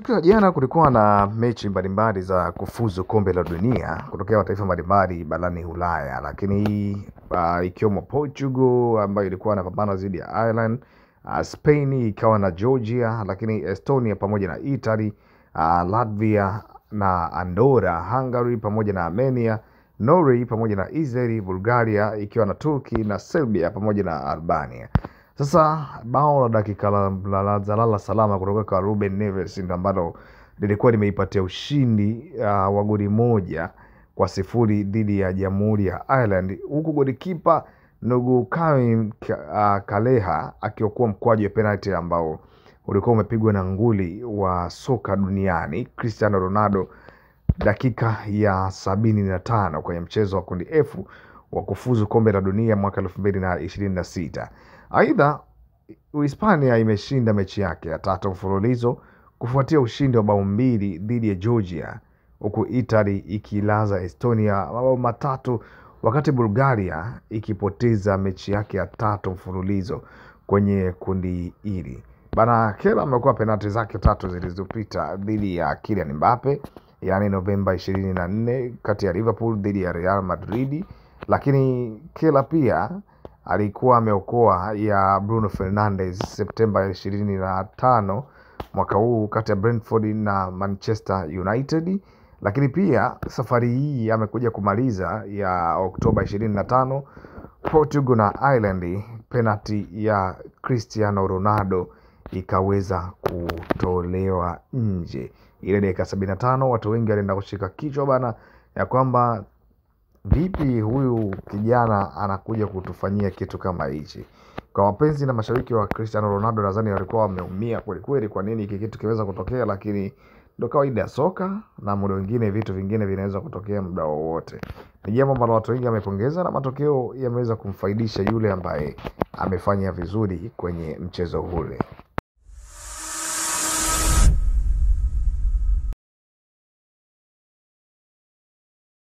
Siku ya jana kulikuwa na mechi mbalimbali za kufuzu kombe la dunia kutokea mataifa mbalimbali barani Ulaya, lakini ikiwemo Portugal ambayo ilikuwa inapambana dhidi ya Ireland, Spain ikawa na Georgia, lakini Estonia pamoja na Italy, Latvia na Andorra, Hungary pamoja na Armenia, Norway pamoja na Israel, Bulgaria ikiwa na Turkey na Serbia pamoja na Albania. Sasa bao la dakika la salama kutoka kwa Ruben Neves ndio ambalo lilikuwa limeipatia ushindi wa goli 1-0 dhidi ya Jamhuri ya Ireland, huku golikipa Nogu Kaleha akiokuwa mkwaju wa penalty ambao ulikuwa umepigwa na nguli wa soka duniani Cristiano Ronaldo dakika ya 75 kwenye mchezo wa kundi F wa kufuzu kombe la dunia mwaka 2026. Aidha, Uhispania imeshinda mechi yake ya 3 mfululizo kufuatia ushindi wa bao 2 dhidi ya Georgia, huku Italy ikilaza Estonia mabao 3, wakati Bulgaria ikipoteza mechi yake ya 3 mfululizo kwenye kundi hili. Bana, Kela amekuwa penalti zake 3 zilizopita dhidi ya Kylian Mbappe, yani Novemba 24 kati ya Liverpool dhidi ya Real Madrid, lakini Kela pia alikuwa ameokoa ya Bruno Fernandes Septemba 25 mwaka huu kati ya Brentford na Manchester United, lakini pia safari hii amekuja kumaliza ya Oktoba 25 Portugal na Ireland, penalty ya Cristiano Ronaldo ikaweza kutolewa nje. Ile dakika 75 watu wengi walienda kushika kichwa bana, ya kwamba vipi huyu kijana anakuja kutufanyia kitu kama hichi. Kwa wapenzi na mashabiki wa Cristiano Ronaldo, nadhani walikuwa wameumia kweli kweli, kwa nini hiki kitu kiweza kutokea, lakini ndio kawaida ya soka na muda mwingine vitu vingine vinaweza kutokea muda wowote. Ni jambo ambalo watu wengi wamepongeza na matokeo yameweza kumfaidisha yule ambaye amefanya vizuri kwenye mchezo ule.